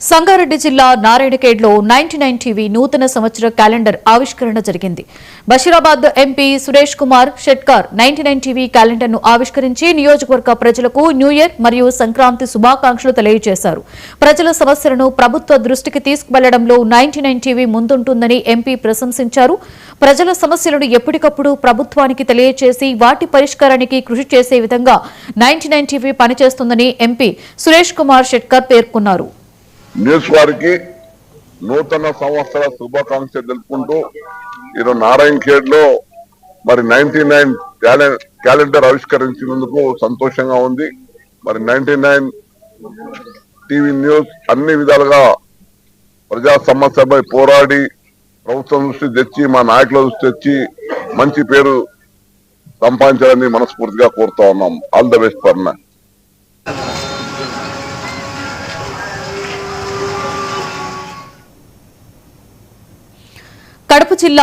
సంగారెడ్డి జిల్లా నారాయణఖేడ్లో 99 టీవీ నూతన సంవత్సర క్యాలెండర్ ఆవిష్కరణ జరిగింది. బషీరాబాద్ ఎంపీ సురేష్ కుమార్ షెట్కార్ 99 టీవీ క్యాలెండర్ను ఆవిష్కరించి నియోజకవర్గ ప్రజలకు న్యూ ఇయర్ మరియు సంక్రాంతి శుభాకాంక్షలు తెలియజేశారు. ప్రజల సమస్యలను ప్రభుత్వ దృష్టికి తీసుకువెళ్లడంలో 99 టీవీ ముందుంటుందని ఎంపీ ప్రశంసించారు. ప్రజల సమస్యలను ఎప్పటికప్పుడు ప్రభుత్వానికి తెలియజేసి వాటి పరిష్కారానికి కృషి చేసే విధంగా 99 టీవీ పనిచేస్తుందని ఎంపీ సురేష్ కుమార్ షెట్కార్ పేర్కొన్నారు. న్యూస్ వారికి నూతన సంవత్సర శుభాకాంక్షలు తెలుపుకుంటూ ఈరోజు నారాయణఖేడ్ లో మరి 99 క్యాలెండర్ ఆవిష్కరించినందుకు సంతోషంగా ఉంది. మరి 99 టీవీ న్యూస్ అన్ని విధాలుగా ప్రజా సమస్యపై పోరాడి ప్రభుత్వం దృష్టి తెచ్చి మా నాయకుల దృష్టి తెచ్చి మంచి పేరు సంపాదించాలని మనస్ఫూర్తిగా కోరుతా ఉన్నాం. ఆల్ ద బెస్ట్ ఫర్ నా. కడప జిల్లా